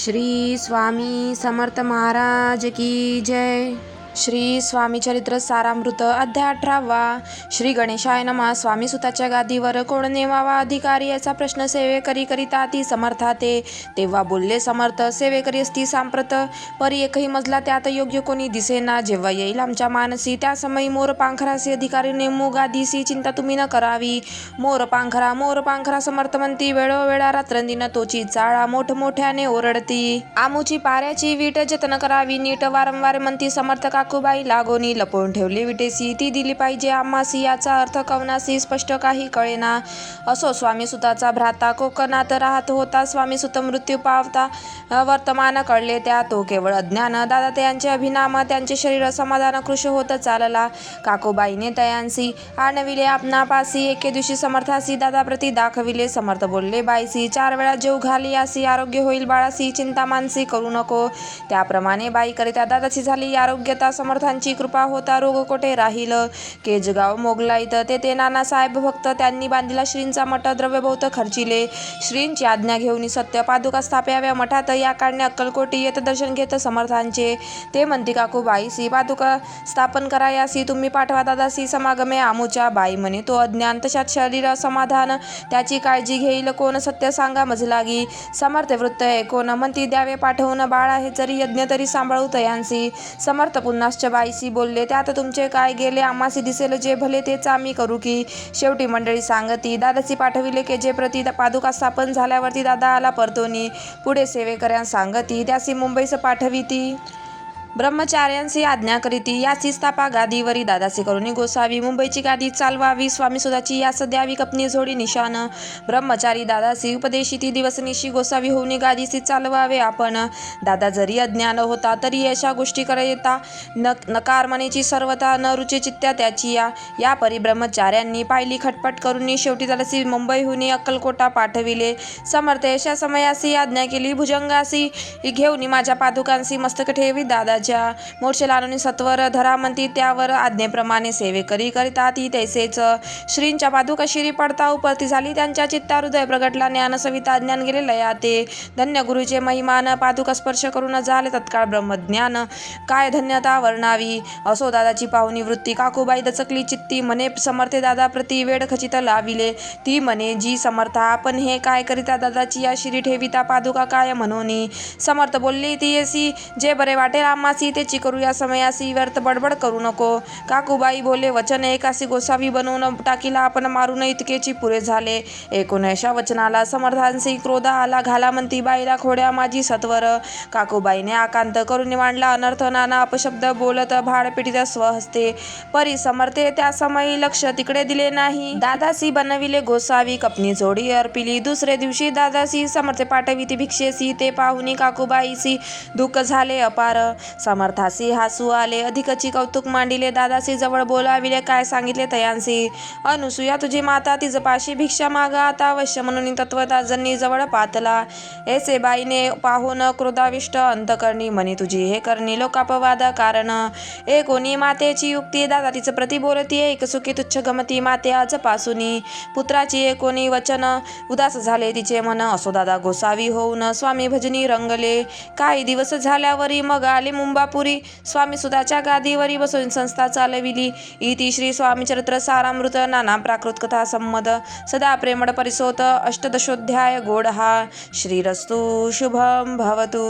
श्री स्वामी समर्थ महाराज की जय. श्री स्वामी चरित्र सारामृत अध्याय 18. श्री गणेशाय नमः. स्वामी सुताच्या गादीवर कोण नेमावा अधिकारी याचा प्रश्न सेवेकरी करिता ती समर्थाते. तेव्हा बोलले समर्थ, सेवेकरी असती सांप्रत परी एकही मजला त्यात योग्य कोणी दिसेना. जेव्हा येईल आमच्या मानसी त्या समयी मोर पांखरासी अधिकारी नेमू गादीसी चिंता तुम्ही न करावी. मोर पांखरा समर्थ म्हणती वेळोवेळा रात्रंदिन तोची चाळा मोठमोठ्याने ओरडती. आमुची पाऱ्याची वीट जतन करावी नीट वारंवार म्हणती समर्थ. काकूबाई लागोनी लपवून ठेवली विटेसी ती दिली पाहिजे आम्हासी याचा अर्थ कवनासी स्पष्ट काही कळेना. असो स्वामी सुताचा भ्राता कोकणात राहत होता. स्वामी सुत मृत्यू पावता वर्तमान कळले त्या तो केवळ अज्ञान. दादा त्यांचे अभिनाम त्यांचे शरीर समाधान कृश होत चालला. काकूबाईने तयांसी आणविले आपणापासी एके दिवशी समर्थासी दादाप्रती दाखविले. समर्थ बोलले बाईसी 4 वेळा जेव घाली यासी आरोग्य होईल बाळासी चिंता मानसी करू नको. त्याप्रमाणे बाई करिता दादाची झाली आरोग्यता. समर्थांची कृपा होता रोग कोठे राहील. केजगाव मोगलाईत तेथे नानासाहेब भक्त त्यांनी बांधिला श्रींचा मठ. द्रव्य बहुत खर्चिले. श्रींची आज्ञा घेऊन सत्य पादुका स्थाप्याव्या मठात. या काढणे अक्कलकोटी येत दर्शन घेत समर्थांचे. ते म्हणती काकूबाईसी पादुका स्थापन करायासी तुम्ही पाठवा दादासी समागमे आमुच्या. बाई म्हणे तो अज्ञान तशात शरीर समाधान त्याची काळजी घेईल कोण सत्य सांगा मजलागी. समर्थ वृत्त कोण म्हणती द्यावे पाठवून बाळ आहे जरी यज्ञ तरी सांभाळू तयांसी. समर्थ पुन्हाश्च बाईसी बोलले त्यात तुमचे काय गेले आम्हासी दिसेल जे भले तेच आम्ही करू की. शेवटी मंडळी सांगती दादासी पाठविले के जे प्रति पादुका स्थापन झाल्यावरती दादा आला परतोनी. पुढे सेवेकऱ्यांस सांगती त्यासी मुंबईस पाठविती. ब्रह्मचार्यांसी आज्ञा करीती याची स्थापा गादीवरी दादासी करुणी गोसावी. मुंबईची गादी चालवावी स्वामी सुताची यास द्यावी कपनी जोडी निशान. ब्रह्मचारी दादासी उपदेशिती दिवसनिशी गोसावी होऊन गादीसी चालवावे आपण. दादा जरी अज्ञान होता तरी अशा गोष्टी करता नकार मनेची सर्वता न रुचे चित्त्या त्याची या परी ब्रह्मचार्यांनी पाहिली खटपट करून शेवटी दादासी मुंबईहून अक्कलकोटा पाठविले. समर्थ अशा समयासी आज्ञा केली भुजंगासी घेऊन माझ्या पादुकांसी मस्तक ठेवी दादा मोर्चे लावून सत्वर धरा म्हणती त्यावर आज्ञेप्रमाणे सेवेकरी करिता ती तैसेच. श्रींच्या पादुका शिरी पडता उपरती झाली त्यांच्या चित्ता हृदय प्रगटला ज्ञान सविता ज्ञान गेले लयाते. धन्य गुरुचे महिमान पादुका स्पर्श करून झाले तत्काळ ब्रह्मज्ञान. काय धन्यता वर्णावी. असो दादाची पाहुणी वृत्ती काकूबाई दचकली चित्ती म्हणे समर्थे दादा प्रति वेड खचित लाविले. ती म्हणे जी समर्था आपण हे काय करिता दादाची या शिरी ठेविता पादुका काय म्हणून. समर्थ बोलली ती येसी जे बरे वाटेल आम्हा तेची करू या समयासी व्यर्थ बडबड करू नको. काकूबाई बोले वचन एकासी गोसावी बनवून टाकीला आपण मारून इतकेची पुरे झाले. एकूण अशा वचनाला समर्थांसी क्रोध आला घाला म्हणती बाईला खोड्या माझी सत्वर. काकूबाईने आकांत करून मांडला अनर्थ नाना अपशब्द बोलत भाड पिटीत स्वहस्ते. परी समर्थे त्या समयी लक्ष तिकडे दिले नाही. दादासी बनविले गोसावी कपनी जोडी अर्पिली. दुसरे दिवशी दादासी समर्थे पाठविती भिक्षेसी ते पाहुनी काकूबाईसी दुःख झाले अपार. समर्थासी हासू आले अधिकची कौतुक मांडिले. दादासी जवळ बोलाविले काय सांगितले तयांसी. अनुसूया तुझी माता तिजपाशी भिक्षा मागा आता अवश्य म्हणून तत्वता जनी जवळ पातला. ऐसे बाईने पाहून क्रोधाविष्ट अंतकरणी म्हणे तुझी हे करणी लोकापवाद कारण. कोणी मातेची युक्ती दादा तिचं प्रति बोलती एक सुखी तुच्छ गमती माते आजपासूनी. पुत्राची कोणी वचन उदास झाले तिचे मन. असो दादा गोसावी होऊन स्वामी भजनी रंगले. काही दिवस झाल्यावरी मग आले मुंबापुरी. स्वामी सुताच्या गादीवरी बसून संस्था चालविली. इति श्री स्वामी चरित्र सारामृत नाना प्राकृत कथा संमद सदा प्रेमळ परिसोत अष्टदशोध्याय गोडहा. श्रीरस्तु शुभम भवतु.